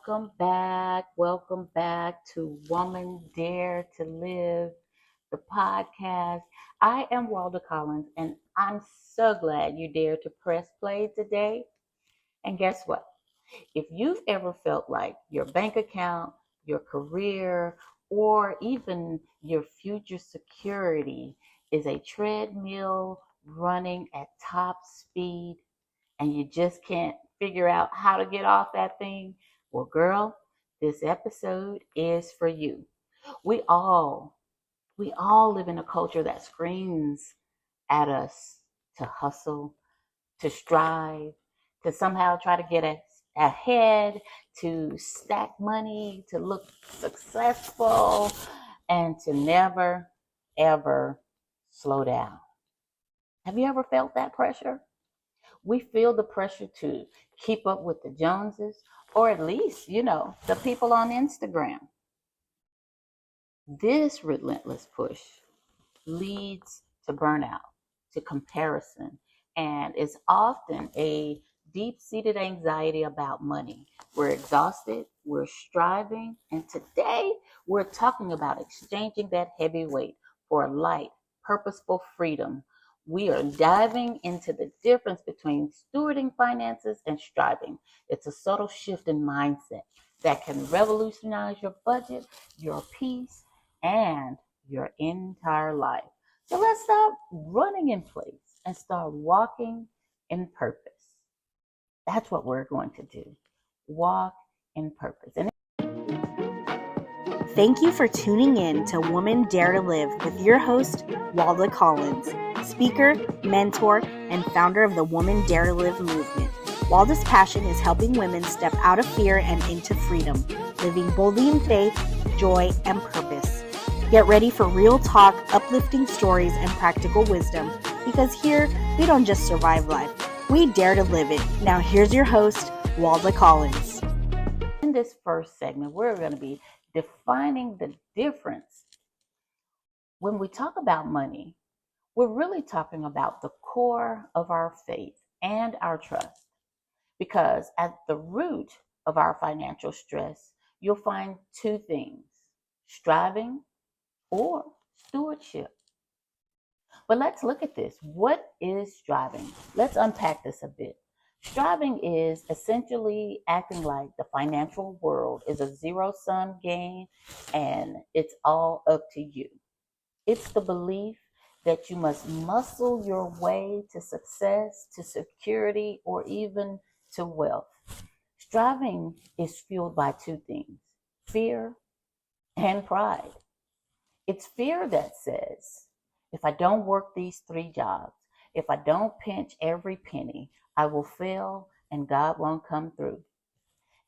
Welcome back to Woman Dare to Live, the podcast. I am Walda Collins, and I'm so glad you dared to press play today. And guess what? If you've ever felt like your bank account, your career, or even your future security is a treadmill running at top speed, and you just can't figure out how to get off that thing, well, girl, this episode is for you. We all we all live in a culture that screams at us to hustle, to strive, to somehow try to get ahead, to stack money, to look successful, and to never ever slow down. Have you ever felt that pressure? We feel the pressure to keep up with the Joneses, or at least, the people on Instagram. This relentless push leads to burnout, to comparison, and is often a deep seated anxiety about money. We're exhausted, we're striving, and today we're talking about exchanging that heavy weight for a light, purposeful freedom. We are diving into the difference between stewarding finances and striving. It's a subtle shift in mindset that can revolutionize your budget, your peace, and your entire life. So let's stop running in place and start walking in purpose. That's what we're going to do. Walk in purpose. And Thank you for tuning in to Woman Dare to Live with your host, Walda Collins, speaker, mentor, and founder of the Woman Dare to Live movement. Walda's passion is helping women step out of fear and into freedom, living boldly in faith, joy, and purpose. Get ready for real talk, uplifting stories, and practical wisdom, because here we don't just survive life, we dare to live it. Now here's your host, Walda Collins. in this first segment, we're going to be defining the difference. When we talk about money, we're really talking about the core of our faith and our trust. Because at the root of our financial stress, you'll find two things: striving or stewardship. But let's look at this. What is striving? Let's unpack this a bit. Striving is essentially acting like the financial world is a zero-sum game and it's all up to you. It's the belief that you must muscle your way to success, to security, or even to wealth. Striving is fueled by two things: fear and pride. It's fear that says, if I don't work these three jobs, if I don't pinch every penny, I will fail and God won't come through.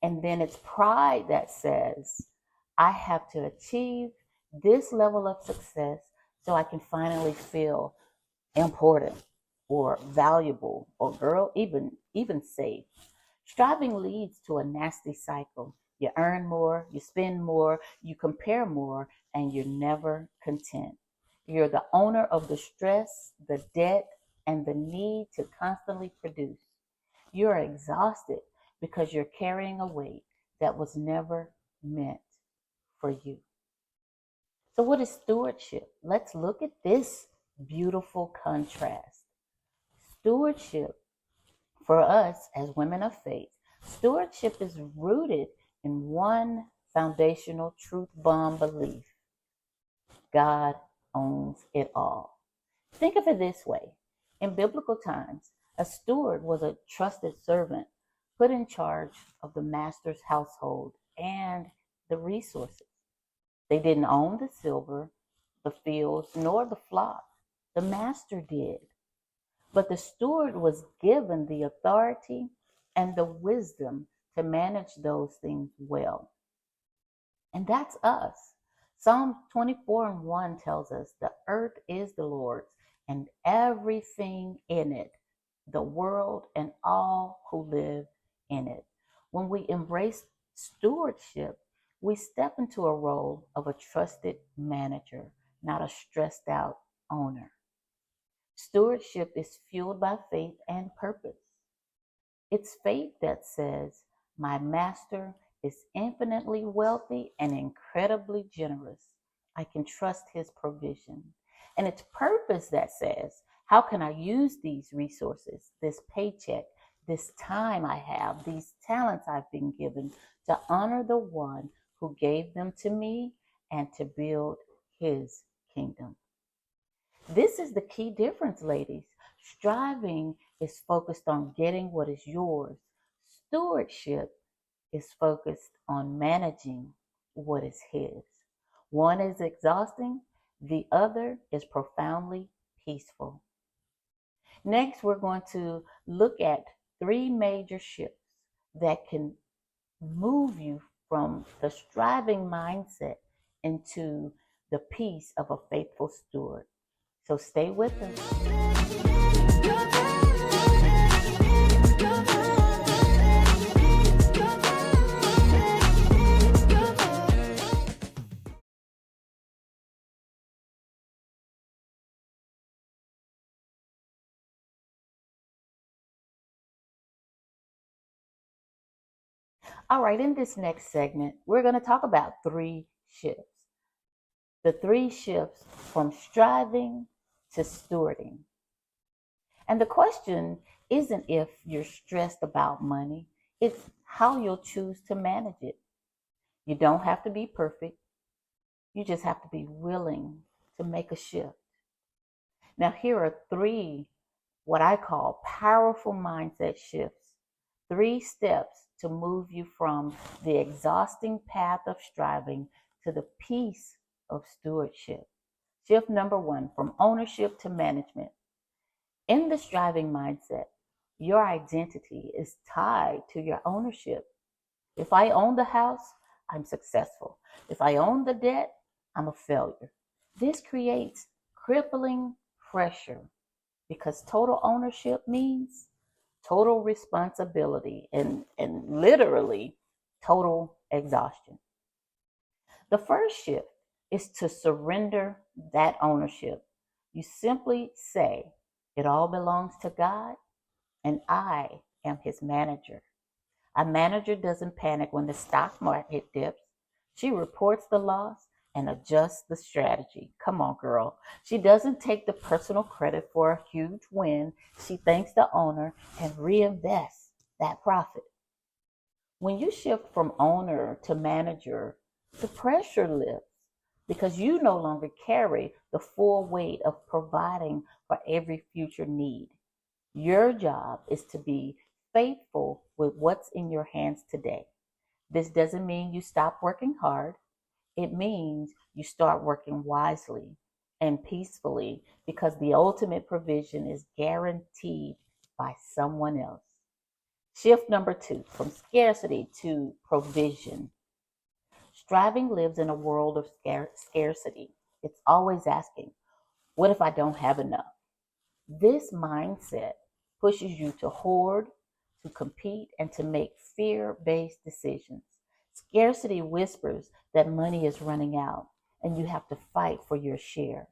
And then it's pride that says, I have to achieve this level of success so I can finally feel important or valuable or girl, even safe. Striving leads to a nasty cycle. You earn more, you spend more, you compare more, and you're never content. You're the owner of the stress, the debt, and the need to constantly produce. You're exhausted because you're carrying a weight that was never meant for you. So, what is stewardship? Let's look at this beautiful contrast. Stewardship, for us as women of faith, stewardship is rooted in one foundational truth bomb belief: God owns it all. Think of it this way: in biblical times, a steward was a trusted servant put in charge of the master's household and the resources. They didn't own the silver, the fields, nor the flock. The master did. But the steward was given the authority and the wisdom to manage those things well. And that's us. Psalm 24:1 tells us the earth is the Lord's and everything in it, the world and all who live in it. When we embrace stewardship, we step into a role of a trusted manager, not a stressed out owner. Stewardship is fueled by faith and purpose. It's faith that says, my master is infinitely wealthy and incredibly generous. I can trust his provision. And it's purpose that says, how can I use these resources, this paycheck, this time I have, these talents I've been given to honor the one who gave them to me and to build his kingdom? This is the key difference, ladies. Striving is focused on getting what is yours. Stewardship is focused on managing what is his. One is exhausting, the other is profoundly peaceful. Next, we're going to look at three major shifts that can move you from the striving mindset into the peace of a faithful steward. So stay with us. All right, in this next segment, we're going to talk about three shifts. The three shifts from striving to stewarding. And the question isn't if you're stressed about money, it's how you'll choose to manage it. You don't have to be perfect. You just have to be willing to make a shift. Now, here are three, what I call powerful mindset shifts. 3 steps to move you from the exhausting path of striving to the peace of stewardship. Shift number 1, from ownership to management. In the striving mindset, your identity is tied to your ownership. If I own the house, I'm successful. If I own the debt, I'm a failure. This creates crippling pressure because total ownership means total responsibility and literally total exhaustion. The first shift is to surrender that ownership. You simply say, it all belongs to God and I am his manager. A manager doesn't panic when the stock market dips. She reports the loss and adjusts the strategy. Come on, girl. She doesn't take the personal credit for a huge win. She thanks the owner and reinvests that profit. When you shift from owner to manager, the pressure lifts because you no longer carry the full weight of providing for every future need. Your job is to be faithful with what's in your hands today. This doesn't mean you stop working hard. It means you start working wisely and peacefully because the ultimate provision is guaranteed by someone else. Shift number 2, from scarcity to provision. Striving lives in a world of scarcity. It's always asking, what if I don't have enough? This mindset pushes you to hoard, to compete, and to make fear-based decisions. Scarcity whispers that money is running out and you have to fight for your share.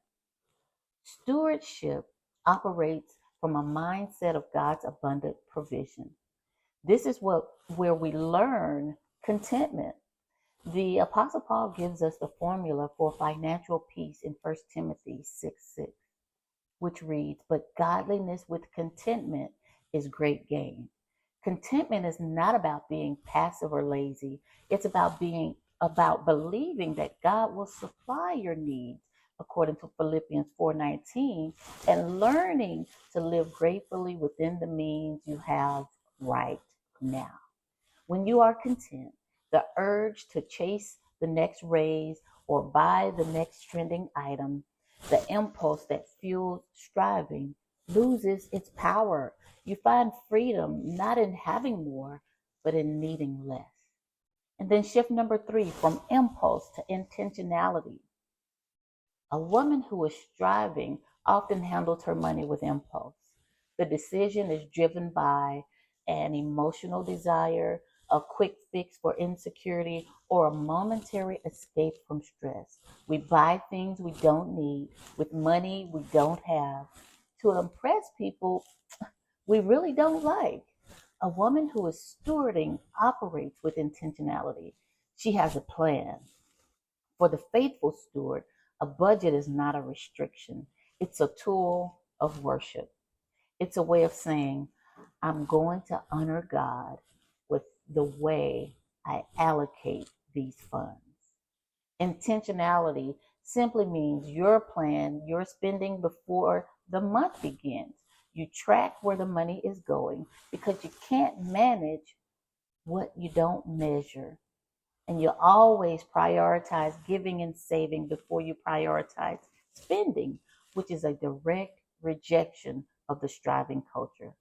Stewardship operates from a mindset of God's abundant provision. This is where we learn contentment. The Apostle Paul gives us the formula for financial peace in 1 Timothy 6:6, which reads, but godliness with contentment is great gain. Contentment is not about being passive or lazy. It's about believing that God will supply your needs according to Philippians 4:19 and learning to live gratefully within the means you have right now. When you are content, the urge to chase the next raise or buy the next trending item, the impulse that fuels striving, loses its power. You find freedom not in having more, but in needing less. And then shift number 3, from impulse to intentionality. A woman who is striving often handles her money with impulse. The decision is driven by an emotional desire, a quick fix for insecurity, or a momentary escape from stress. We buy things we don't need with money we don't have to impress people we really don't like. A woman who is stewarding operates with intentionality. She has a plan. For the faithful steward, a budget is not a restriction, it's a tool of worship. It's a way of saying, I'm going to honor God with the way I allocate these funds. Intentionality simply means your plan, your spending before the month begins. You track where the money is going because you can't manage what you don't measure. And you always prioritize giving and saving before you prioritize spending, which is a direct rejection of the striving culture.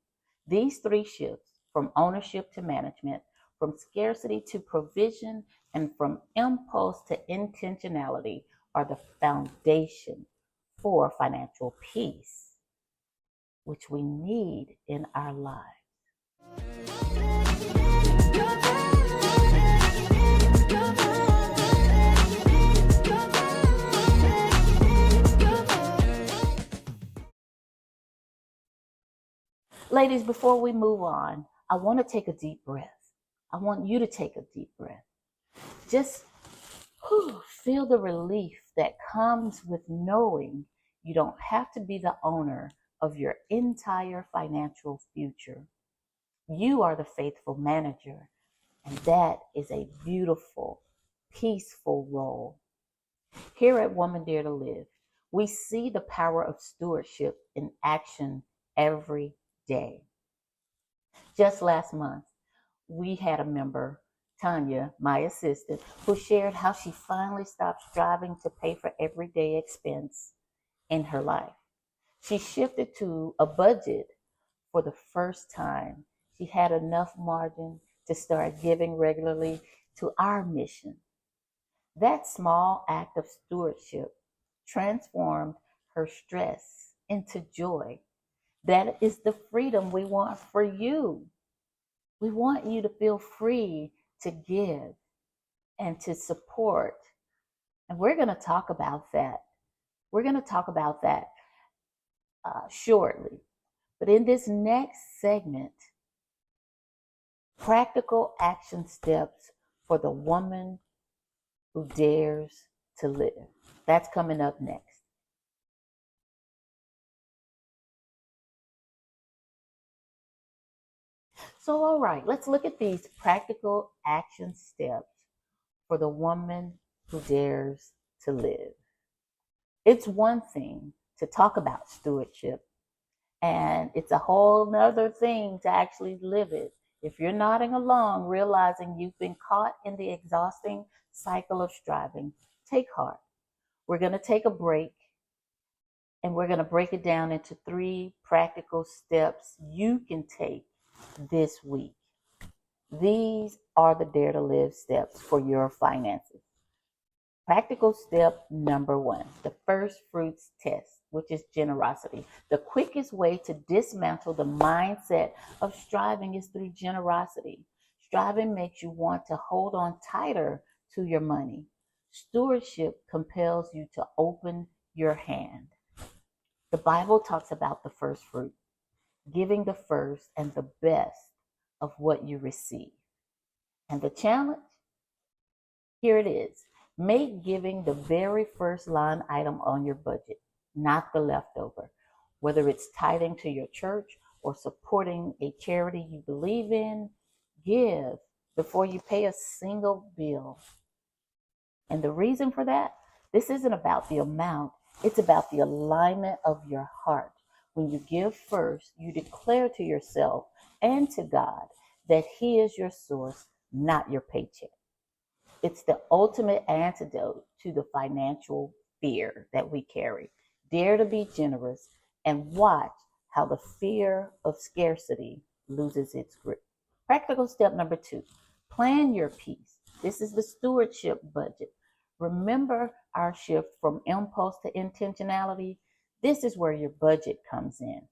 These three shifts, from ownership to management, from scarcity to provision, and from impulse to intentionality, are the foundation for financial peace, which we need in our lives. Ladies, before we move on, I want to take a deep breath. I want you to take a deep breath. Just feel the relief that comes with knowing you don't have to be the owner of your entire financial future. You are the faithful manager, and that is a beautiful, peaceful role. Here at Woman Dare to Live, we see the power of stewardship in action every day. Just last month, we had a member, Tanya, my assistant, who shared how she finally stopped striving to pay for everyday expense in her life. She shifted to a budget for the first time. She had enough margin to start giving regularly to our mission. That small act of stewardship transformed her stress into joy. That is the freedom we want for you. We want you to feel free to give and to support. And we're going to talk about that. We're going to talk about that shortly. But in this next segment, practical action steps for the woman who dares to live. That's coming up next. So, all right, let's look at these practical action steps for the woman who dares to live. It's one thing to talk about stewardship, and it's a whole nother thing to actually live it. If you're nodding along, realizing you've been caught in the exhausting cycle of striving, take heart. We're going to take a break, and we're going to break it down into 3 practical steps you can take this week. These are the Dare to Live steps for your finances. Practical step number 1, the first fruits test, which is generosity. The quickest way to dismantle the mindset of striving is through generosity. Striving makes you want to hold on tighter to your money. Stewardship compels you to open your hand. The Bible talks about the first fruit, giving the first and the best of what you receive. And the challenge? Here it is. Make giving the very first line item on your budget, not the leftover. Whether it's tithing to your church or supporting a charity you believe in, give before you pay a single bill. And the reason for that? This isn't about the amount, it's about the alignment of your heart. When you give first, you declare to yourself and to God that He is your source, not your paycheck. It's the ultimate antidote to the financial fear that we carry. Dare to be generous and watch how the fear of scarcity loses its grip. Practical step number 2, plan your peace. This is the stewardship budget. Remember our shift from impulse to intentionality? This is where your budget comes in.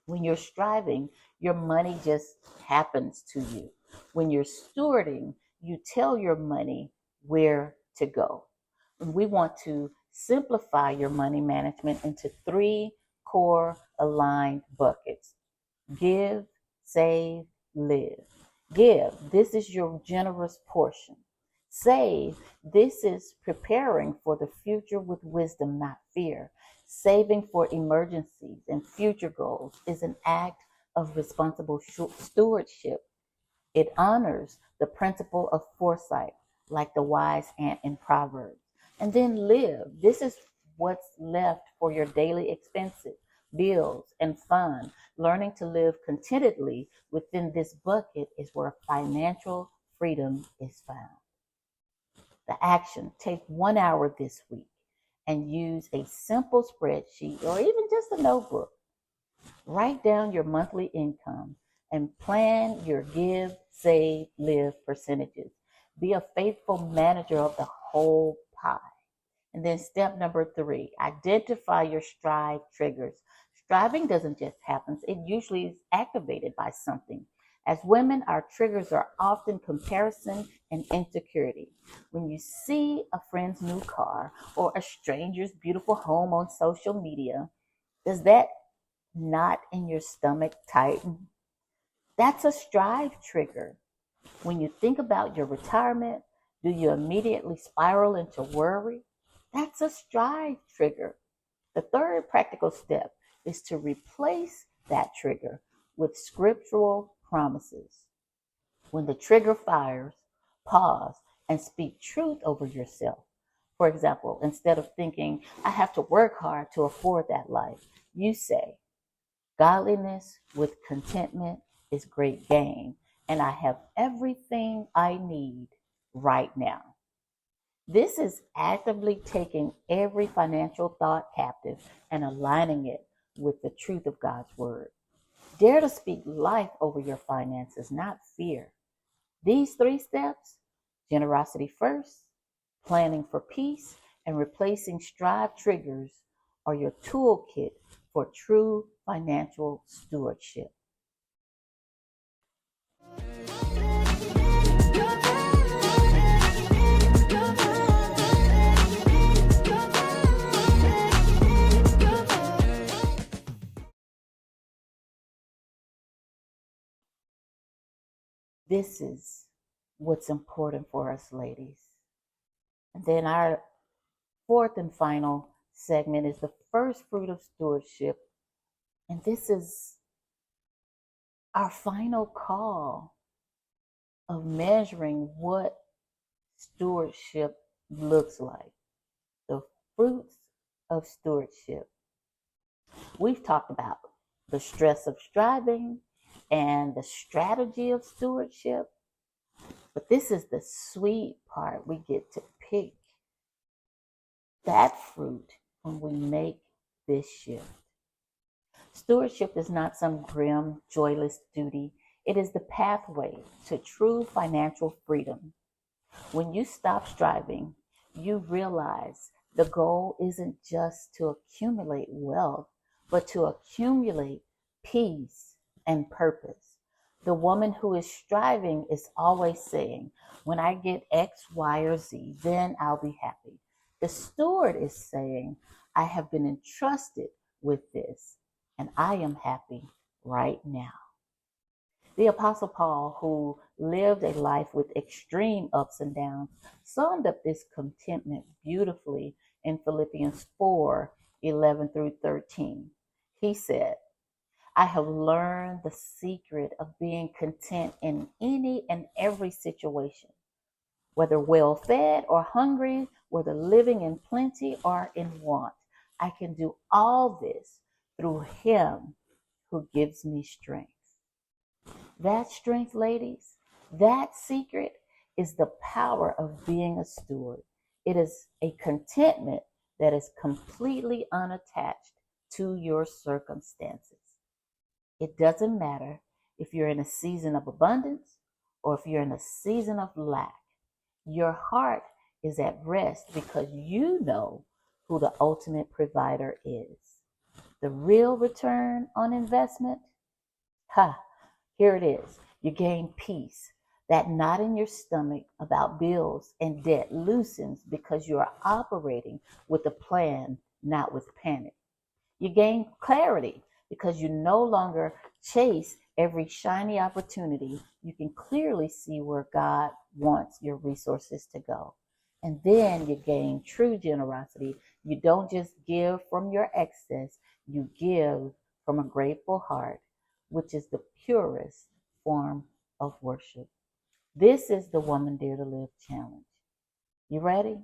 When you're striving, your money just happens to you. When you're stewarding, you tell your money where to go. And we want to simplify your money management into 3 core aligned buckets: give, save, live. Give, this is your generous portion. Save, this is preparing for the future with wisdom, not fear. Saving for emergencies and future goals is an act of responsible stewardship. It honors the principle of foresight, like the wise ant in Proverbs. And then live. This is what's left for your daily expenses, bills, and fun. Learning to live contentedly within this bucket is where financial freedom is found. The action: take 1 hour this week and use a simple spreadsheet or even just a notebook. Write down your monthly income and plan your give, save, live percentages. Be a faithful manager of the whole pie. And then step number 3, identify your strive triggers. Striving doesn't just happen, it usually is activated by something. As women, our triggers are often comparison and insecurity. When you see a friend's new car or a stranger's beautiful home on social media, does that knot in your stomach tighten? That's a strive trigger. When you think about your retirement, do you immediately spiral into worry? That's a strive trigger. The third practical step is to replace that trigger with scriptural promises. When the trigger fires, pause and speak truth over yourself. For example, instead of thinking, I have to work hard to afford that life, you say, godliness with contentment is great gain, and I have everything I need right now. This is actively taking every financial thought captive and aligning it with the truth of God's word. Dare to speak life over your finances, not fear. These 3 steps: generosity first, planning for peace, and replacing strive triggers are your toolkit for true financial stewardship. This is what's important for us, ladies. And then our 4th and final segment is the first fruit of stewardship. And this is our final call of measuring what stewardship looks like. The fruits of stewardship. We've talked about the stress of striving and the strategy of stewardship, but this is the sweet part. We get to pick that fruit when we make this shift. Stewardship is not some grim, joyless duty. It is the pathway to true financial freedom. When you stop striving, you realize the goal isn't just to accumulate wealth, but to accumulate peace and purpose. The woman who is striving is always saying, when I get X, Y, or Z, then I'll be happy. The steward is saying, I have been entrusted with this, and I am happy right now. The Apostle Paul, who lived a life with extreme ups and downs, summed up this contentment beautifully in Philippians 4:11 through 13. He said, I have learned the secret of being content in any and every situation, whether well fed or hungry, whether living in plenty or in want. I can do all this through Him who gives me strength. That strength, ladies, that secret is the power of being a steward. It is a contentment that is completely unattached to your circumstances. It doesn't matter if you're in a season of abundance or if you're in a season of lack. Your heart is at rest because you know who the ultimate provider is. The real return on investment? Here it is. You gain peace. That knot in your stomach about bills and debt loosens because you are operating with a plan, not with panic. You gain clarity because you no longer chase every shiny opportunity. You can clearly see where God wants your resources to go. And then you gain true generosity. You don't just give from your excess, you give from a grateful heart, which is the purest form of worship. This is the Woman Dare to Live challenge. You ready?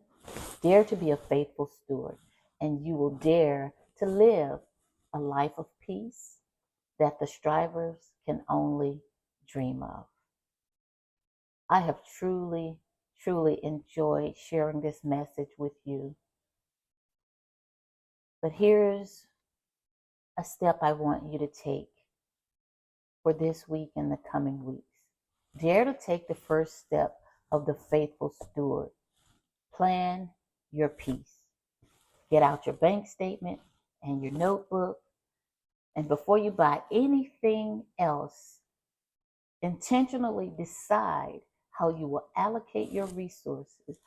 Dare to be a faithful steward, and you will dare to live a life of peace that the strivers can only dream of. I have truly, truly enjoyed sharing this message with you. But here's a step I want you to take for this week and the coming weeks. Dare to take the first step of the faithful steward. Plan your peace. Get out your bank statement and your notebook. And before you buy anything else, intentionally decide how you will allocate your resources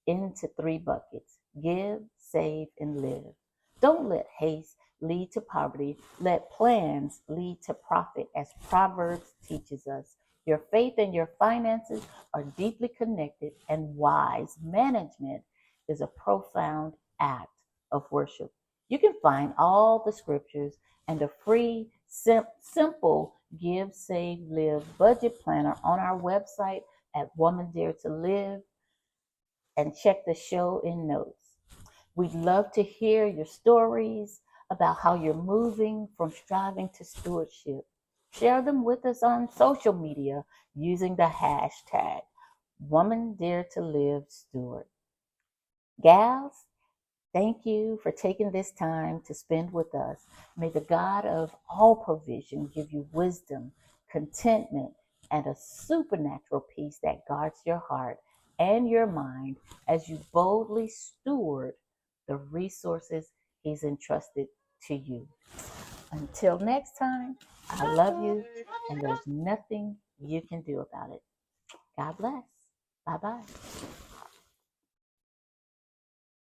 into 3 buckets: give, save, and live. Don't let haste lead to poverty. Let plans lead to profit, as Proverbs teaches us. Your faith and your finances are deeply connected, and wise management is a profound act of worship. You can find all the scriptures and a free, simple Give, Save, Live budget planner on our website at Woman Dare to Live, and check the show in notes. We'd love to hear your stories about how you're moving from striving to stewardship. Share them with us on social media using the hashtag Woman Dare to Live Steward. Gals, thank you for taking this time to spend with us. May the God of all provision give you wisdom, contentment, and a supernatural peace that guards your heart and your mind as you boldly steward the resources He's entrusted to you. Until next time, I love you, and there's nothing you can do about it. God bless. Bye-bye.